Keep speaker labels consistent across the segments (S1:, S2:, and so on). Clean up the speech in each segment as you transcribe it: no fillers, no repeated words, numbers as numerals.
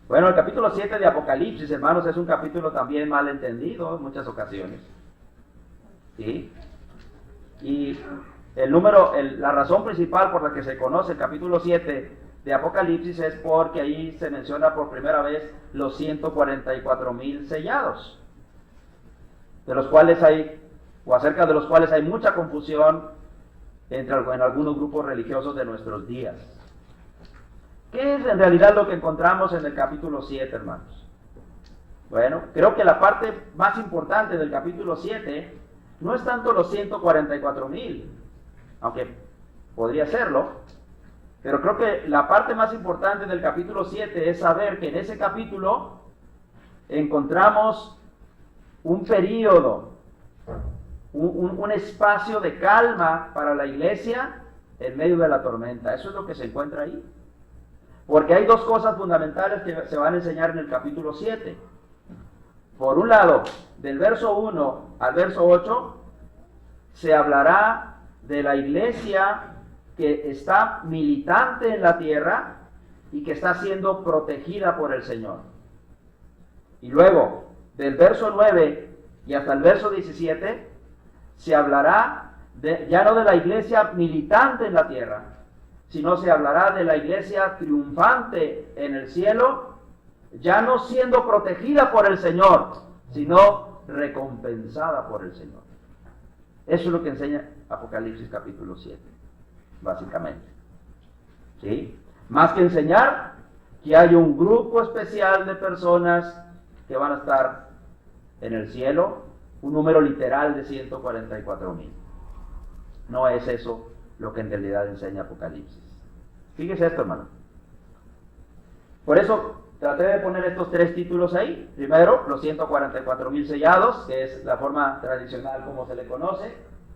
S1: Bueno, el capítulo 7 de Apocalipsis, hermanos, es un capítulo también mal entendido en muchas ocasiones. ¿Sí? Y la razón principal por la que se conoce el capítulo 7 de Apocalipsis es porque ahí se menciona por primera vez los 144,000 sellados, de los cuales acerca de los cuales hay mucha confusión en algunos grupos religiosos de nuestros días. ¿Qué es en realidad lo que encontramos en el capítulo 7, hermanos? Bueno, creo que la parte más importante del capítulo 7 no es tanto los 144,000, aunque podría serlo, pero creo que la parte más importante del capítulo 7 es saber que en ese capítulo encontramos un período, un espacio de calma para la iglesia en medio de la tormenta. Eso es lo que se encuentra ahí. Porque hay dos cosas fundamentales que se van a enseñar en el capítulo 7. Por un lado, del verso 1 al verso 8, se hablará de la iglesia que está militante en la tierra y que está siendo protegida por el Señor. Y luego, del verso 9 y hasta el verso 17, se hablará ya no de la iglesia militante en la tierra, sino se hablará de la iglesia triunfante en el cielo, ya no siendo protegida por el Señor, sino recompensada por el Señor. Eso es lo que enseña Apocalipsis capítulo 7, básicamente. ¿Sí? Más que enseñar que hay un grupo especial de personas que van a estar en el cielo, un número literal de 144,000. No es eso lo que en realidad enseña Apocalipsis. Fíjese esto, hermano. Por eso traté de poner estos tres títulos ahí. Primero, los 144,000 sellados, que es la forma tradicional como se le conoce.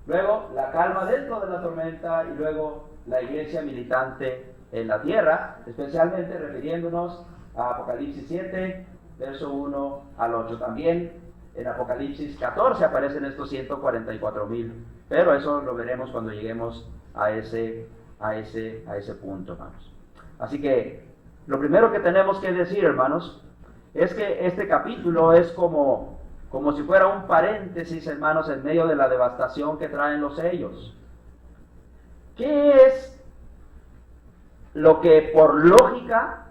S1: Luego, la calma dentro de la tormenta. Y luego, la iglesia militante en la tierra, especialmente refiriéndonos a Apocalipsis 7, verso 1 al 8. También en Apocalipsis 14 aparecen estos 144,000, pero eso lo veremos cuando lleguemos a ese punto, hermanos. Así que lo primero que tenemos que decir, hermanos, es que este capítulo es como si fuera un paréntesis, hermanos, en medio de la devastación que traen los sellos. ¿Qué es lo que por lógica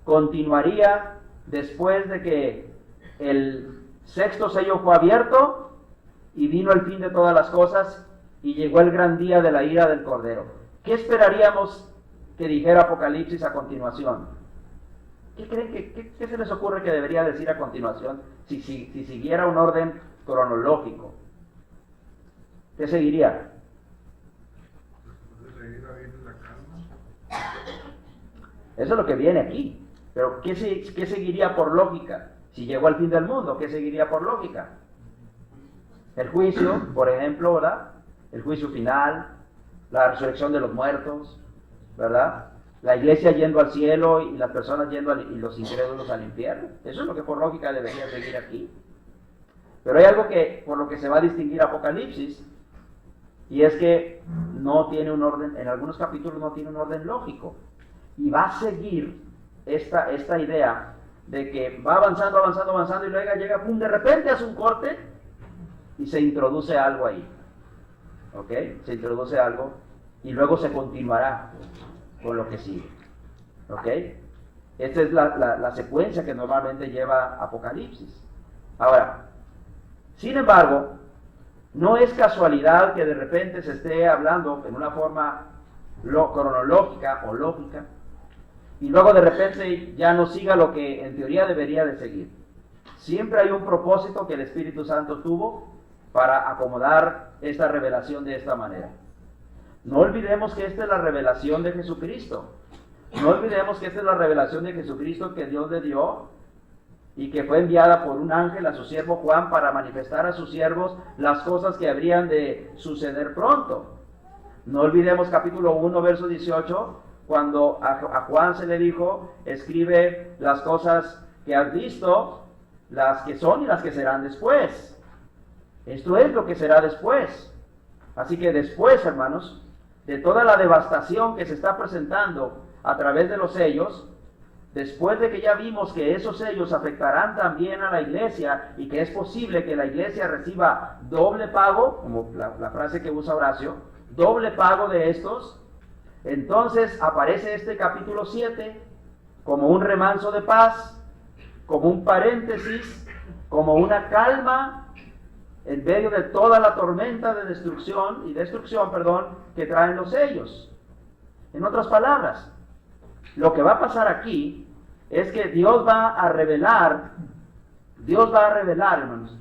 S1: continuaría después de que el sexto sello fue abierto y vino el fin de todas las cosas y llegó el gran día de la ira del Cordero? ¿Qué esperaríamos que dijera Apocalipsis a continuación? ¿Qué creen qué se les ocurre que debería decir a continuación si siguiera un orden cronológico? ¿Qué seguiría? Eso es lo que viene aquí. Pero ¿qué seguiría por lógica? Si llegó al fin del mundo, ¿qué seguiría por lógica? El juicio, por ejemplo, ¿verdad? El juicio final, la resurrección de los muertos, ¿verdad? La iglesia yendo al cielo y las personas yendo y los incrédulos al infierno. Eso es lo que por lógica debería seguir aquí. Pero hay algo por lo que se va a distinguir Apocalipsis, y es que no tiene un orden, en algunos capítulos no tiene un orden lógico. Y va a seguir esta idea de que va avanzando y luego llega, ¡pum!, de repente hace un corte y se introduce algo ahí. ¿Ok? Se introduce algo y luego se continuará con lo que sigue. ¿Ok? Esta es la secuencia que normalmente lleva Apocalipsis. Ahora, sin embargo, no es casualidad que de repente se esté hablando en una forma cronológica o lógica y luego de repente ya no siga lo que en teoría debería de seguir. Siempre hay un propósito que el Espíritu Santo tuvo para acomodar esta revelación de esta manera. No olvidemos que esta es la revelación de Jesucristo. No olvidemos que esta es la revelación de Jesucristo que Dios le dio y que fue enviada por un ángel a su siervo Juan para manifestar a sus siervos las cosas que habrían de suceder pronto. No olvidemos capítulo 1, verso 18, cuando a Juan se le dijo, escribe las cosas que has visto, las que son y las que serán después. Esto es lo que será después. Así que después, hermanos, de toda la devastación que se está presentando a través de los sellos, después de que ya vimos que esos sellos afectarán también a la iglesia y que es posible que la iglesia reciba doble pago, como la frase que usa Horacio, doble pago de estos, entonces aparece este capítulo 7 como un remanso de paz, como un paréntesis, como una calma en medio de toda la tormenta de destrucción que traen los sellos. En otras palabras, lo que va a pasar aquí es que Dios va a revelar, hermanos,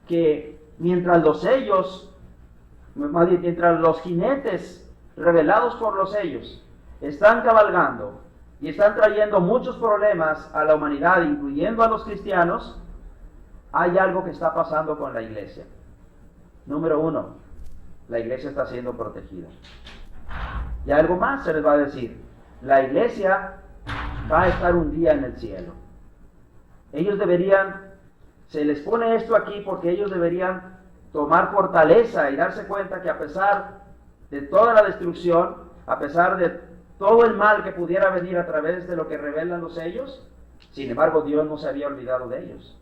S1: que mientras los sellos, mientras los jinetes revelados por los sellos están cabalgando y están trayendo muchos problemas a la humanidad, incluyendo a los cristianos, hay algo que está pasando con la iglesia. Número 1, la iglesia está siendo protegida. Y algo más se les va a decir. La iglesia va a estar un día en el cielo. Ellos deberían, se les pone esto aquí porque ellos deberían tomar fortaleza y darse cuenta que a pesar de toda la destrucción, a pesar de todo el mal que pudiera venir a través de lo que revelan los sellos, sin embargo Dios no se había olvidado de ellos.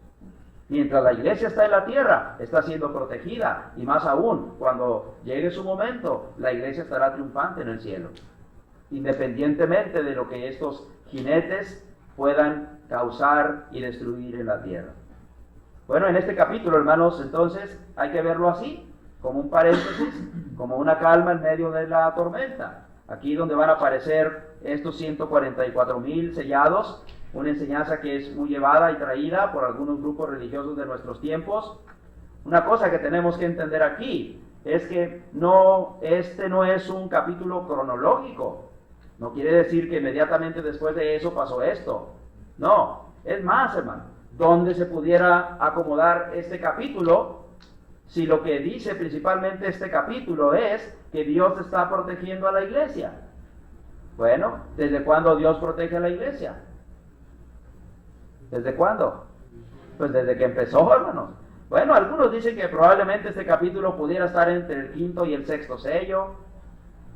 S1: Mientras la iglesia está en la tierra, está siendo protegida, y más aún, cuando llegue su momento, la iglesia estará triunfante en el cielo, independientemente de lo que estos jinetes puedan causar y destruir en la tierra. Bueno, en este capítulo, hermanos, entonces hay que verlo así, como un paréntesis, como una calma en medio de la tormenta. Aquí donde van a aparecer estos 144,000 sellados, una enseñanza que es muy llevada y traída por algunos grupos religiosos de nuestros tiempos. Una cosa que tenemos que entender aquí es que este no es un capítulo cronológico. No quiere decir que inmediatamente después de eso pasó esto. No, es más, hermano, ¿dónde se pudiera acomodar este capítulo si lo que dice principalmente este capítulo es que Dios está protegiendo a la iglesia? Bueno, ¿desde cuándo Dios protege a la iglesia? ¿Desde cuándo? Pues desde que empezó, hermanos. Bueno, algunos dicen que probablemente este capítulo pudiera estar entre el 5º y el 6º sello,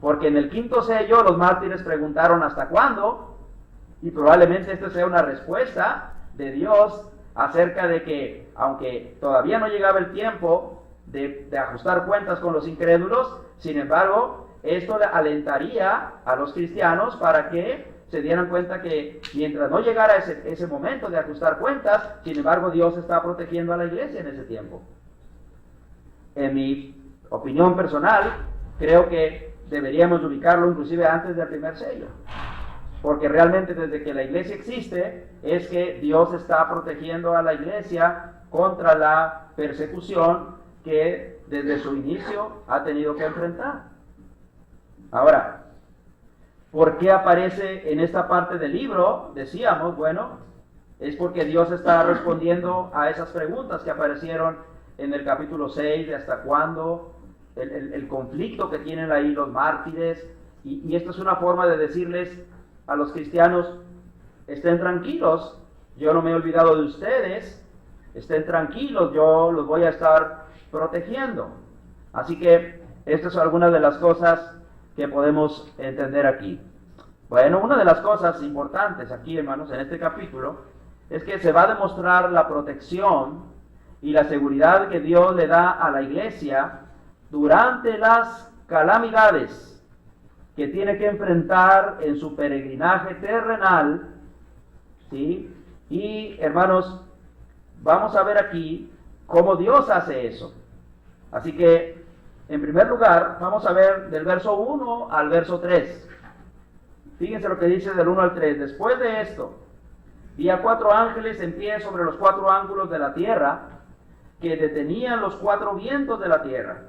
S1: porque en el 5º sello los mártires preguntaron ¿hasta cuándo? Y probablemente esta sea una respuesta de Dios acerca de que, aunque todavía no llegaba el tiempo de ajustar cuentas con los incrédulos, sin embargo, esto alentaría a los cristianos para que se dieran cuenta que mientras no llegara ese momento de ajustar cuentas, sin embargo Dios está protegiendo a la iglesia en ese tiempo. En mi opinión personal, creo que deberíamos ubicarlo inclusive antes del primer sello, porque realmente desde que la iglesia existe es que Dios está protegiendo a la iglesia contra la persecución que desde su inicio ha tenido que enfrentar. Ahora, ¿por qué aparece en esta parte del libro? Decíamos, bueno, es porque Dios está respondiendo a esas preguntas que aparecieron en el capítulo 6, de hasta cuándo, el conflicto que tienen ahí los mártires, y esto es una forma de decirles a los cristianos, estén tranquilos, yo no me he olvidado de ustedes, estén tranquilos, yo los voy a estar protegiendo. Así que estas son algunas de las cosas que podemos entender aquí. Bueno, una de las cosas importantes aquí, hermanos, en este capítulo, es que se va a demostrar la protección y la seguridad que Dios le da a la iglesia durante las calamidades que tiene que enfrentar en su peregrinaje terrenal, ¿sí? Y, hermanos, vamos a ver aquí cómo Dios hace eso. Así que, en primer lugar, vamos a ver del verso 1 al verso 3. Fíjense lo que dice del 1 al 3. Después de esto, vi a 4 ángeles en pie sobre los 4 ángulos de la tierra, que detenían los 4 vientos de la tierra,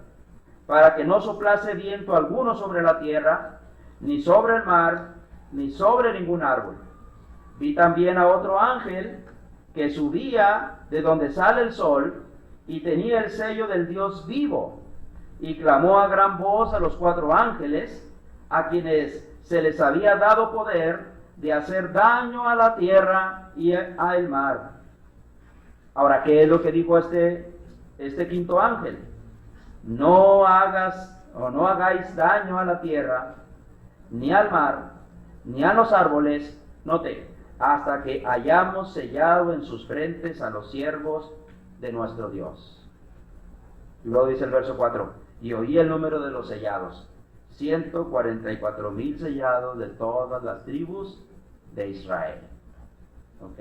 S1: para que no soplase viento alguno sobre la tierra, ni sobre el mar, ni sobre ningún árbol. Vi también a otro ángel que subía de donde sale el sol, y tenía el sello del Dios vivo, y clamó a gran voz a los 4 ángeles, a quienes se les había dado poder de hacer daño a la tierra y al mar. Ahora, ¿qué es lo que dijo este quinto ángel? No hagáis daño a la tierra, ni al mar, ni a los árboles, note, hasta que hayamos sellado en sus frentes a los siervos de nuestro Dios. Y luego dice el verso 4, y oí el número de los sellados, 144,000 sellados de todas las tribus de Israel. ¿Ok?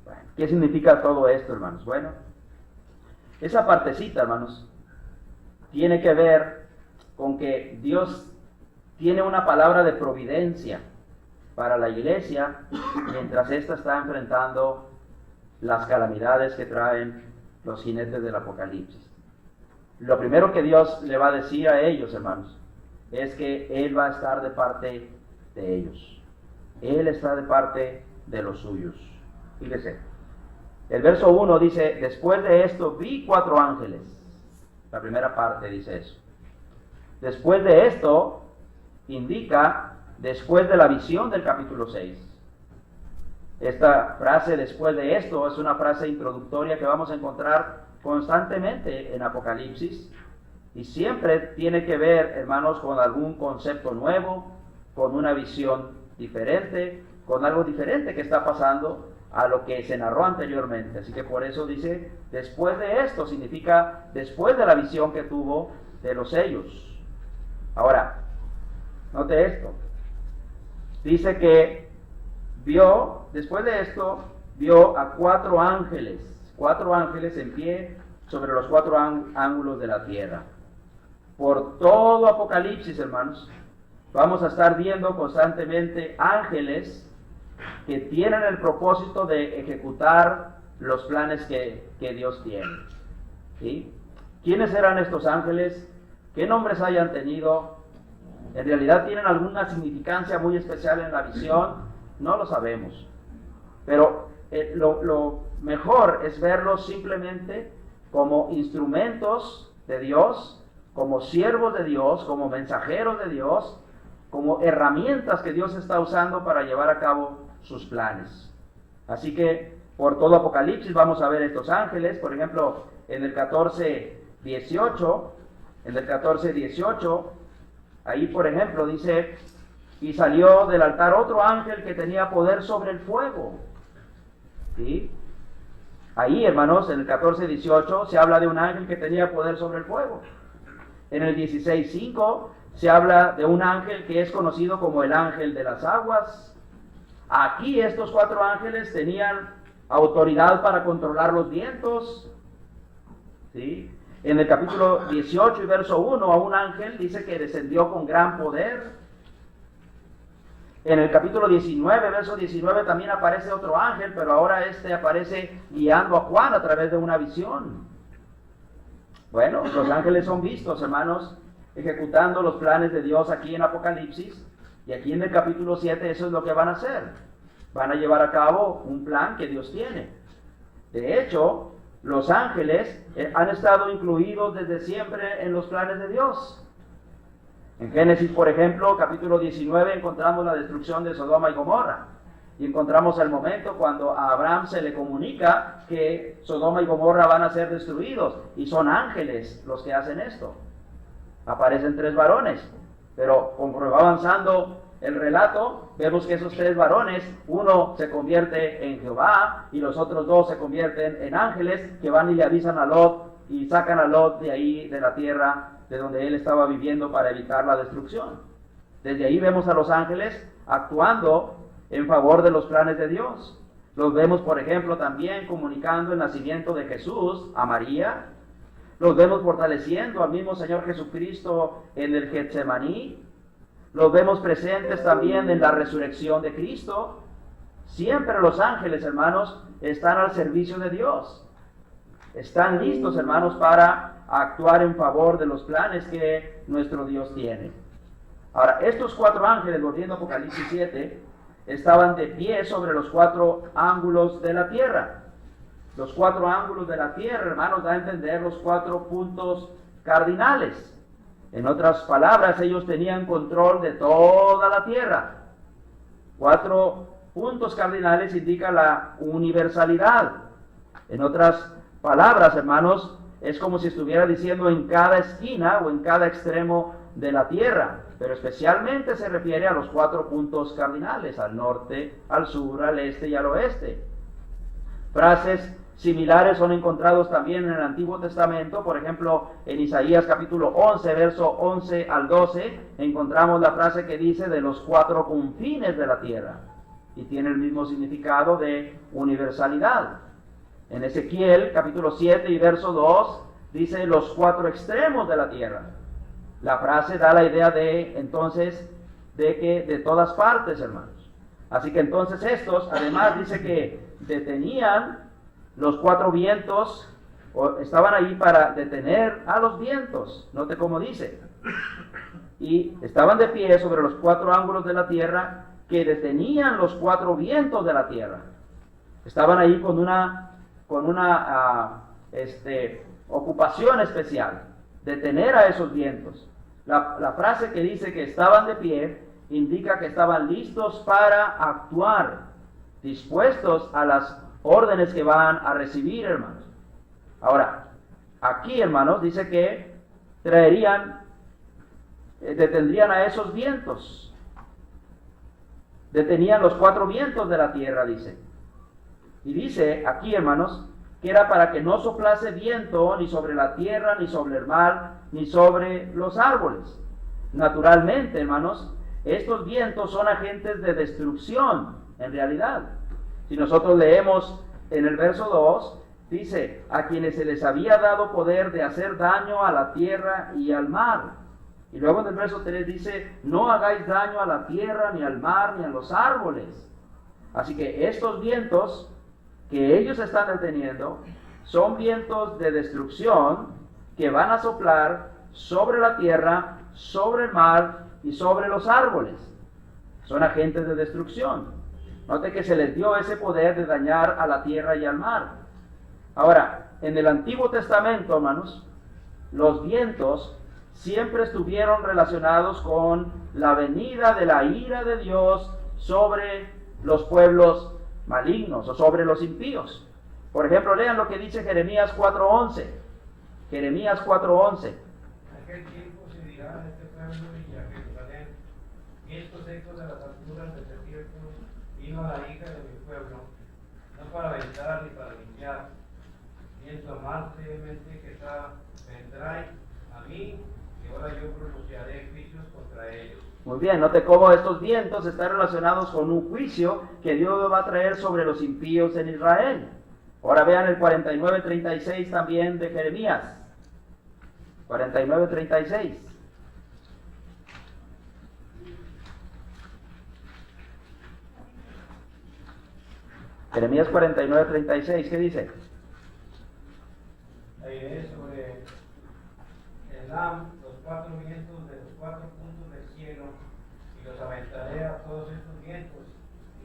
S1: Bueno, ¿qué significa todo esto, hermanos? Bueno, esa partecita, hermanos, tiene que ver con que Dios tiene una palabra de providencia para la iglesia mientras ésta está enfrentando las calamidades que traen los jinetes del Apocalipsis. Lo primero que Dios le va a decir a ellos, hermanos, es que Él va a estar de parte de ellos. Él está de parte de los suyos. Fíjese, el verso 1 dice, después de esto vi 4 ángeles. La primera parte dice eso. Después de esto indica después de la visión del capítulo 6. Esta frase, después de esto, es una frase introductoria que vamos a encontrar constantemente en Apocalipsis y siempre tiene que ver, hermanos, con algún concepto nuevo, con una visión diferente, con algo diferente que está pasando a lo que se narró anteriormente. Así que por eso dice, después de esto, significa después de la visión que tuvo de los sellos. Ahora, note esto. Dice que vio, después de esto, vio a 4 ángeles en pie sobre los 4 ángulos de la tierra. Por todo Apocalipsis, hermanos, vamos a estar viendo constantemente ángeles que tienen el propósito de ejecutar los planes que Dios tiene. ¿Sí? ¿Quiénes eran estos ángeles? ¿Qué nombres hayan tenido? ¿En realidad tienen alguna significancia muy especial en la visión? No lo sabemos. Pero lo mejor es verlos simplemente como instrumentos de Dios, como siervos de Dios, como mensajeros de Dios, como herramientas que Dios está usando para llevar a cabo sus planes. Así que por todo Apocalipsis vamos a ver estos ángeles. Por ejemplo, en el 14:18, ahí por ejemplo dice, y salió del altar otro ángel que tenía poder sobre el fuego. ¿Sí? Ahí, hermanos, en el 14:18 se habla de un ángel que tenía poder sobre el fuego. En el 16:5 se habla de un ángel que es conocido como el ángel de las aguas. Aquí estos 4 ángeles tenían autoridad para controlar los vientos. ¿Sí? En el capítulo 18 y verso 1, a un ángel dice que descendió con gran poder. En el capítulo 19, verso 19, también aparece otro ángel, pero ahora este aparece guiando a Juan a través de una visión. Bueno, los ángeles son vistos, hermanos, ejecutando los planes de Dios aquí en Apocalipsis, y aquí en el capítulo 7 eso es lo que van a hacer. Van a llevar a cabo un plan que Dios tiene. De hecho, los ángeles han estado incluidos desde siempre en los planes de Dios. En Génesis, por ejemplo, capítulo 19, encontramos la destrucción de Sodoma y Gomorra. Y encontramos el momento cuando a Abraham se le comunica que Sodoma y Gomorra van a ser destruidos. Y son ángeles los que hacen esto. Aparecen 3 varones. Pero conforme va avanzando el relato, vemos que esos 3 varones, uno se convierte en Jehová y los otros 2 se convierten en ángeles que van y le avisan a Lot y sacan a Lot de ahí, de la tierra de donde él estaba viviendo para evitar la destrucción. Desde ahí vemos a los ángeles actuando en favor de los planes de Dios. Los vemos, por ejemplo, también comunicando el nacimiento de Jesús a María. Los vemos fortaleciendo al mismo Señor Jesucristo en el Getsemaní. Los vemos presentes también en la resurrección de Cristo. Siempre los ángeles, hermanos, están al servicio de Dios. Están listos, hermanos, para actuar en favor de los planes que nuestro Dios tiene. Ahora, estos 4 ángeles, volviendo a Apocalipsis 7, estaban de pie sobre los 4 ángulos de la tierra. Los 4 ángulos de la tierra, hermanos, da a entender los 4 puntos cardinales. En otras palabras, ellos tenían control de toda la tierra. 4 puntos cardinales indican la universalidad. En otras palabras, hermanos, es como si estuviera diciendo en cada esquina o en cada extremo de la tierra. pero especialmente se refiere a los 4 puntos cardinales, al norte, al sur, al este y al oeste. Frases similares son encontrados también en el Antiguo Testamento. Por ejemplo, en Isaías capítulo 11, verso 11 al 12, encontramos la frase que dice de los 4 confines de la tierra, y tiene el mismo significado de universalidad. En Ezequiel capítulo 7 y verso 2 dice los 4 extremos de la tierra. La frase da la idea de, entonces, de que de todas partes, hermanos. Así que entonces estos, además dice que detenían los 4 vientos, o estaban ahí para detener a los vientos. Note cómo dice. Y estaban de pie sobre los 4 ángulos de la tierra que detenían los 4 vientos de la tierra. Estaban ahí con una ocupación especial, detener a esos vientos. La frase que dice que estaban de pie indica que estaban listos para actuar, dispuestos a las órdenes que van a recibir, hermanos. Ahora, aquí, hermanos, dice que detendrían a esos vientos. Detenían los 4 vientos de la tierra, dice. Y dice aquí, hermanos, que era para que no soplase viento ni sobre la tierra, ni sobre el mar, ni sobre los árboles. Naturalmente, hermanos, estos vientos son agentes de destrucción, en realidad. Si nosotros leemos en el verso 2, dice, a quienes se les había dado poder de hacer daño a la tierra y al mar. Y luego en el verso 3 dice, no hagáis daño a la tierra, ni al mar, ni a los árboles. Así que estos vientos que ellos están deteniendo son vientos de destrucción que van a soplar sobre la tierra, sobre el mar y sobre los árboles. Son agentes de destrucción. Note que se les dio ese poder de dañar a la tierra y al mar. Ahora, en el Antiguo Testamento, hermanos, los vientos siempre estuvieron relacionados con la venida de la ira de Dios sobre los pueblos malignos o sobre los impíos. Por ejemplo, lean lo que dice Jeremías 4:11. Jeremías 4:11.
S2: Aquel tiempo se dirá a este pueblo y a Jerusalén, estos ecos de las alturas del desierto, vino a la hija de mi pueblo, no para aventar ni para limpiar, viento más levemente que vendráis a mí, y ahora yo pronunciaré juicios contra ellos.
S1: Muy bien, note cómo estos vientos están relacionados con un juicio que Dios va a traer sobre los impíos en Israel. Ahora vean el 49:36 también de Jeremías. 49:36. Jeremías 49:36, ¿qué dice?
S2: Ahí es sobre Elam, los 4 vientos de los 4 puntos del cielo, y los aventaré a todos estos vientos,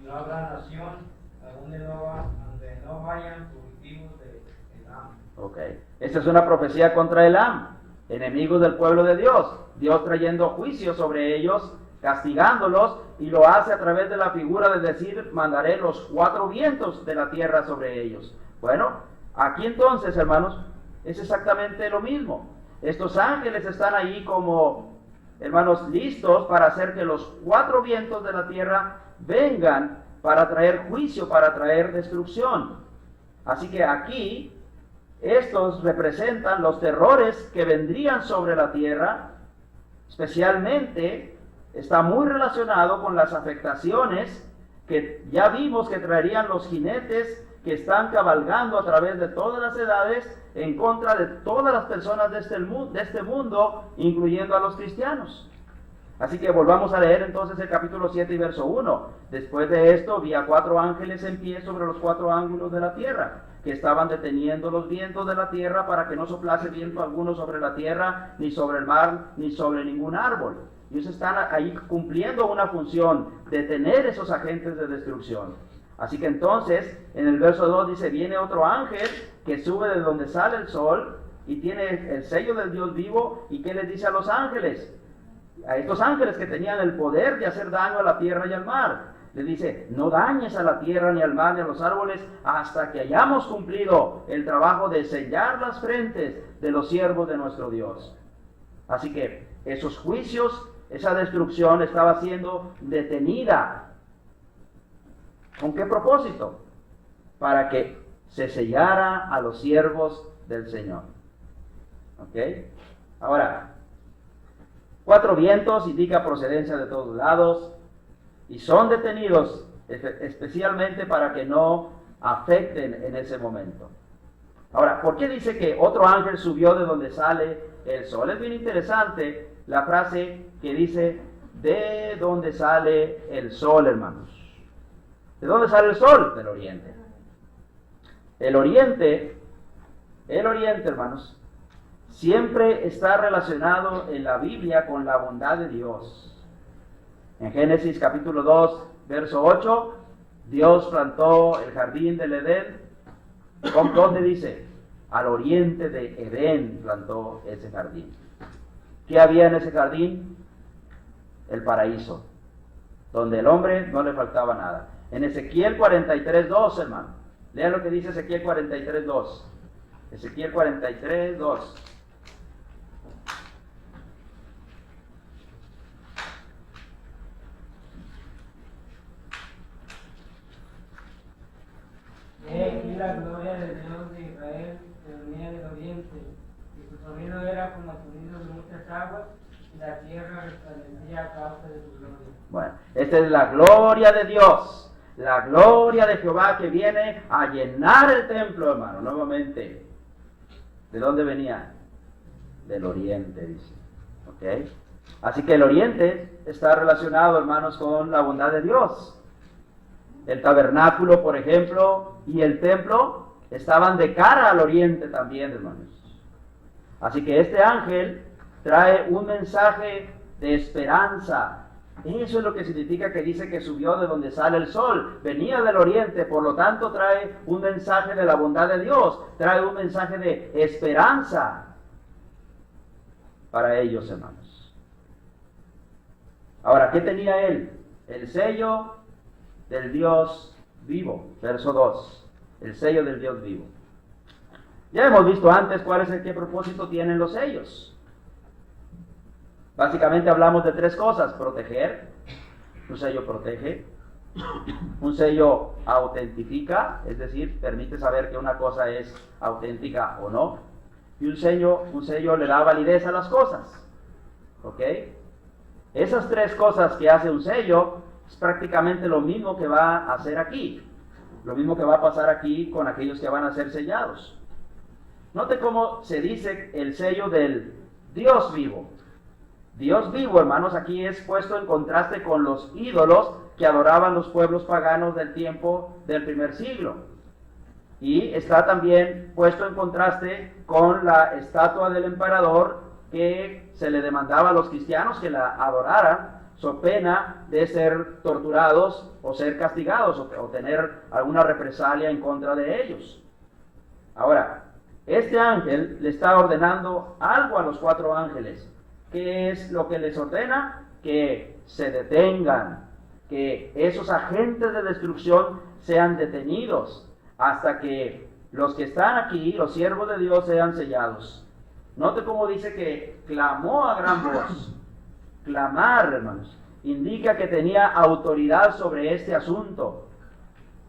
S2: y no habrá nación a donde no vayan fugitivos de Elam. Ok,
S1: esta es una profecía contra Elam, enemigos del pueblo de Dios. Dios trayendo juicio sobre ellos, castigándolos, y lo hace a través de la figura de decir, mandaré los 4 vientos de la tierra sobre ellos. Bueno, aquí entonces, hermanos, es exactamente lo mismo. Estos ángeles están ahí como, hermanos, listos para hacer que los 4 vientos de la tierra vengan para traer juicio, para traer destrucción. Así que aquí, estos representan los terrores que vendrían sobre la tierra. Especialmente, está muy relacionado con las afectaciones que ya vimos que traerían los jinetes que están cabalgando a través de todas las edades en contra de todas las personas de este mundo, incluyendo a los cristianos. Así que volvamos a leer entonces el capítulo 7 y verso 1. Después de esto vi a 4 ángeles en pie sobre los 4 ángulos de la tierra, que estaban deteniendo los vientos de la tierra para que no soplase viento alguno sobre la tierra, ni sobre el mar, ni sobre ningún árbol. Ellos están ahí cumpliendo una función, detener esos agentes de destrucción. Así que entonces, en el verso 2 dice, viene otro ángel que sube de donde sale el sol y tiene el sello del Dios vivo. ¿Y qué les dice a los ángeles? A estos ángeles que tenían el poder de hacer daño a la tierra y al mar. Les dice, no dañes a la tierra, ni al mar, ni a los árboles, hasta que hayamos cumplido el trabajo de sellar las frentes de los siervos de nuestro Dios. Así que esos juicios esa destrucción estaba siendo detenida. ¿Con qué propósito? Para que se sellara a los siervos del Señor. ¿Ok? Ahora, 4 vientos indica procedencia de todos lados y son detenidos especialmente para que no afecten en ese momento. Ahora, ¿por qué dice que otro ángel subió de donde sale el sol? Es bien interesante la frase que dice, ¿de dónde sale el sol, hermanos? ¿De dónde sale el sol? Del oriente. El oriente, hermanos, siempre está relacionado en la Biblia con la bondad de Dios. En Génesis capítulo 2, verso 8, Dios plantó el jardín del Edén. ¿Dónde dice? Al oriente de Edén plantó ese jardín. ¿Qué había en ese jardín? El paraíso, donde el hombre no le faltaba nada. En Ezequiel 43:2, hermano. Lean lo que dice Ezequiel 43:2. Ezequiel 43:2.
S3: He aquí la gloria del Dios de Israel que venía del oriente, y su sonido era como el sonido de muchas aguas, y la tierra resplandecía a causa de su gloria.
S1: Bueno, esta es la gloria de Dios, la gloria de Jehová que viene a llenar el templo, hermano, nuevamente. ¿De dónde venía? Del oriente, dice. ¿Ok? Así que el oriente está relacionado, hermanos, con la bondad de Dios. El tabernáculo, por ejemplo, y el templo estaban de cara al oriente también, hermanos. Así que este ángel trae un mensaje de esperanza. Eso es lo que significa que dice que subió de donde sale el sol. Venía del oriente, por lo tanto trae un mensaje de la bondad de Dios. Trae un mensaje de esperanza para ellos, hermanos. Ahora, ¿qué tenía él? El sello del Dios vivo. Verso 2. El sello del Dios vivo. Ya hemos visto antes qué propósito tienen los sellos. Básicamente hablamos de 3 cosas: proteger, un sello protege, un sello autentifica, es decir, permite saber que una cosa es auténtica o no, y un sello le da validez a las cosas. ¿Ok? Esas 3 cosas que hace un sello es prácticamente lo mismo que va a hacer aquí, lo mismo que va a pasar aquí con aquellos que van a ser sellados. Note cómo se dice el sello del Dios vivo. Dios vivo, hermanos, aquí es puesto en contraste con los ídolos que adoraban los pueblos paganos del tiempo del primer siglo. Y está también puesto en contraste con la estatua del emperador que se le demandaba a los cristianos que la adoraran, so pena de ser torturados o ser castigados o tener alguna represalia en contra de ellos. Ahora, este ángel le está ordenando algo a los 4 ángeles. ¿Qué es lo que les ordena? Que se detengan, que esos agentes de destrucción sean detenidos hasta que los que están aquí, los siervos de Dios, sean sellados. Note cómo dice que clamó a gran voz. Clamar, hermanos, indica que tenía autoridad sobre este asunto,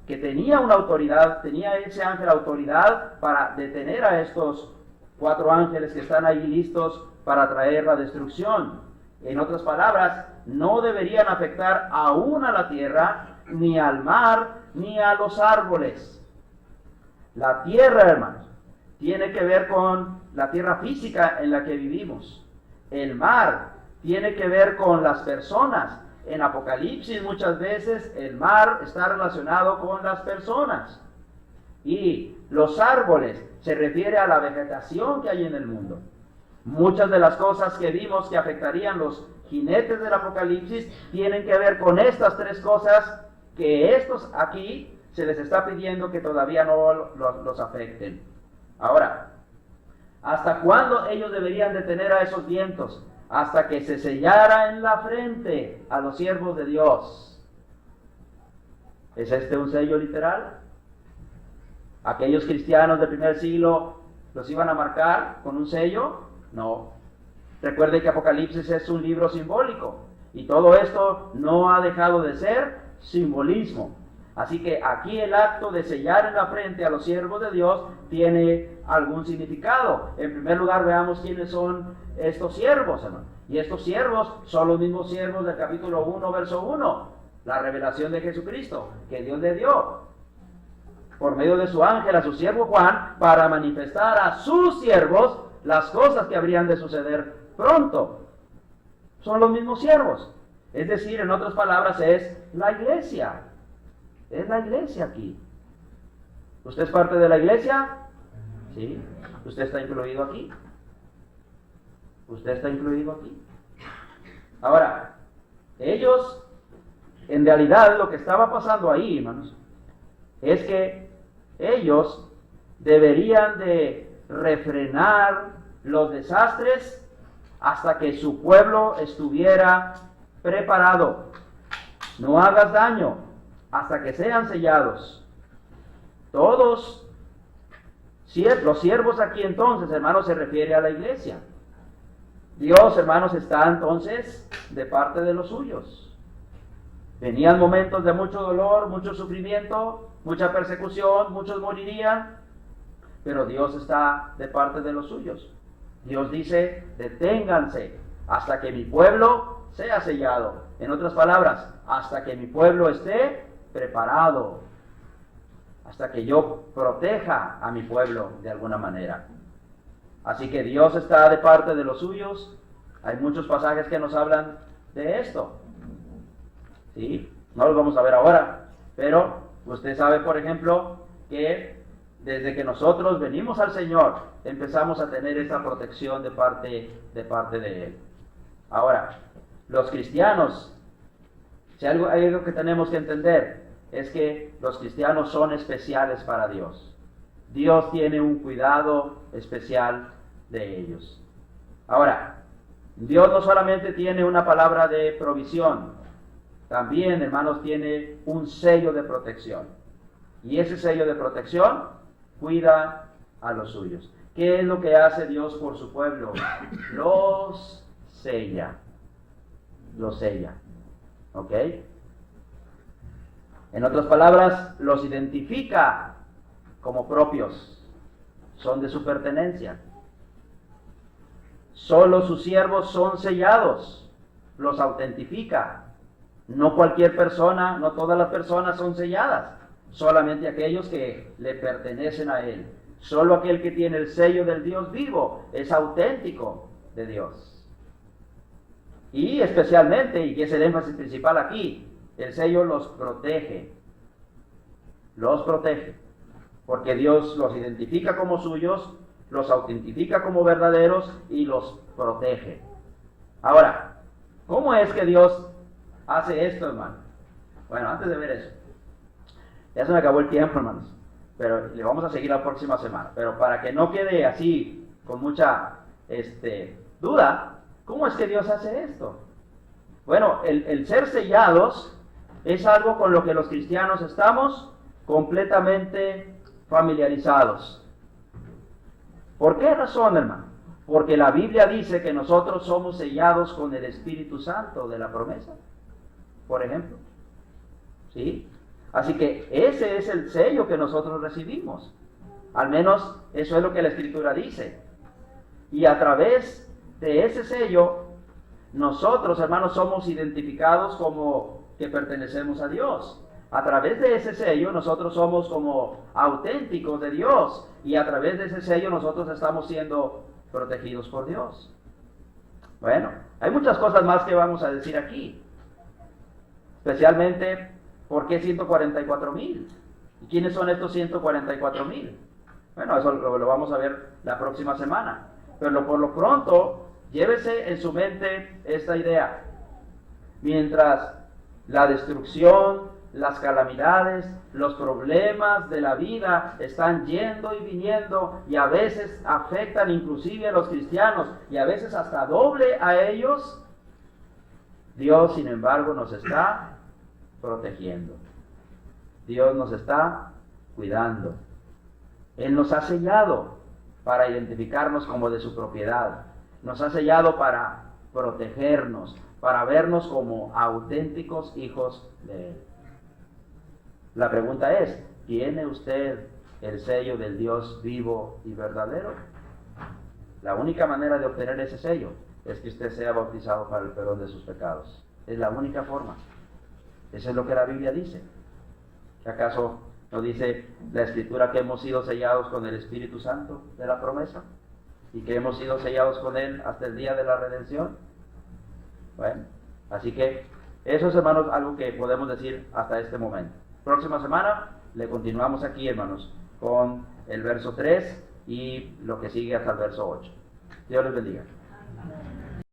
S1: que tenía una autoridad, tenía ese ángel autoridad para detener a estos 4 ángeles que están ahí listos para traer la destrucción. En otras palabras, no deberían afectar aún a la tierra, ni al mar, ni a los árboles. La tierra, hermanos, tiene que ver con la tierra física en la que vivimos. El mar tiene que ver con las personas. En Apocalipsis muchas veces el mar está relacionado con las personas. Y los árboles se refiere a la vegetación que hay en el mundo. Muchas de las cosas que vimos que afectarían los jinetes del Apocalipsis tienen que ver con estas 3 cosas que estos aquí se les está pidiendo que todavía no los afecten. Ahora, ¿hasta cuándo ellos deberían detener a esos vientos? Hasta que se sellara en la frente a los siervos de Dios. ¿Es este un sello literal? Aquellos cristianos del primer siglo los iban a marcar con un sello. No. Recuerde que Apocalipsis es un libro simbólico y todo esto no ha dejado de ser simbolismo. Así que aquí el acto de sellar en la frente a los siervos de Dios tiene algún significado. En primer lugar, veamos quiénes son estos siervos, hermano. Y estos siervos son los mismos siervos del capítulo 1, verso 1. La revelación de Jesucristo, que Dios le dio por medio de su ángel a su siervo Juan, para manifestar a sus siervos las cosas que habrían de suceder pronto. Son los mismos siervos. Es decir, en otras palabras, es la iglesia. Es la iglesia aquí. ¿Usted es parte de la iglesia? Sí. ¿Usted está incluido aquí? ¿Usted está incluido aquí? Ahora, ellos, en realidad, lo que estaba pasando ahí, hermanos, es que ellos deberían de refrenar los desastres hasta que su pueblo estuviera preparado. No hagas daño hasta que sean sellados. Todos los siervos aquí entonces, hermanos, se refiere a la iglesia. Dios, hermanos, está entonces de parte de los suyos. Venían momentos de mucho dolor, mucho sufrimiento, mucha persecución, muchos morirían, pero Dios está de parte de los suyos. Dios dice, deténganse hasta que mi pueblo sea sellado. En otras palabras, hasta que mi pueblo esté preparado, hasta que yo proteja a mi pueblo de alguna manera. Así que Dios está de parte de los suyos. Hay muchos pasajes que nos hablan de esto. ¿Sí? No los vamos a ver ahora, pero usted sabe, por ejemplo, que desde que nosotros venimos al Señor, empezamos a tener esa protección de parte de Él. Ahora, los cristianos, si hay algo que tenemos que entender, es que los cristianos son especiales para Dios. Dios tiene un cuidado especial de ellos. Ahora, Dios no solamente tiene una palabra de provisión, también, hermanos, tiene un sello de protección. Y ese sello de protección cuida a los suyos. ¿Qué es lo que hace Dios por su pueblo? Los sella. Los sella. ¿Ok? En otras palabras, los identifica como propios. Son de su pertenencia. Solo sus siervos son sellados. Los autentifica. No cualquier persona, no todas las personas son selladas. Solamente aquellos que le pertenecen a Él. Solo aquel que tiene el sello del Dios vivo es auténtico de Dios. Y especialmente, y que es el énfasis principal aquí, el sello los protege. Los protege. Porque Dios los identifica como suyos, los autentifica como verdaderos y los protege. Ahora, ¿cómo es que Dios hace esto, hermano? Bueno, antes de ver eso, ya se me acabó el tiempo, hermanos, pero le vamos a seguir la próxima semana. Pero para que no quede así con mucha duda, ¿cómo es que Dios hace esto? Bueno, el ser sellados es algo con lo que los cristianos estamos completamente familiarizados. ¿Por qué razón, hermano? Porque la Biblia dice que nosotros somos sellados con el Espíritu Santo de la promesa, por ejemplo. ¿Sí? Así que ese es el sello que nosotros recibimos. Al menos eso es lo que la Escritura dice. Y a través de ese sello, nosotros, hermanos, somos identificados como que pertenecemos a Dios. A través de ese sello, nosotros somos como auténticos de Dios. Y a través de ese sello, nosotros estamos siendo protegidos por Dios. Bueno, hay muchas cosas más que vamos a decir aquí. Especialmente, ¿por qué 144,000? ¿Y quiénes son estos 144,000? Bueno, eso lo vamos a ver la próxima semana. Pero por lo pronto, llévese en su mente esta idea. Mientras la destrucción, las calamidades, los problemas de la vida están yendo y viniendo y a veces afectan inclusive a los cristianos y a veces hasta doble a ellos, Dios, sin embargo, nos está protegiendo. Dios nos está cuidando. Él nos ha sellado para identificarnos como de su propiedad. Nos ha sellado para protegernos, para vernos como auténticos hijos de Él. La pregunta es, ¿tiene usted el sello del Dios vivo y verdadero? La única manera de obtener ese sello es que usted sea bautizado para el perdón de sus pecados. Es la única forma. Eso es lo que la Biblia dice. ¿Acaso no dice la Escritura que hemos sido sellados con el Espíritu Santo de la promesa? Y que hemos sido sellados con Él hasta el día de la redención. Bueno, así que eso es, hermanos, algo que podemos decir hasta este momento. Próxima semana le continuamos aquí, hermanos, con el verso 3 y lo que sigue hasta el verso 8. Dios les bendiga.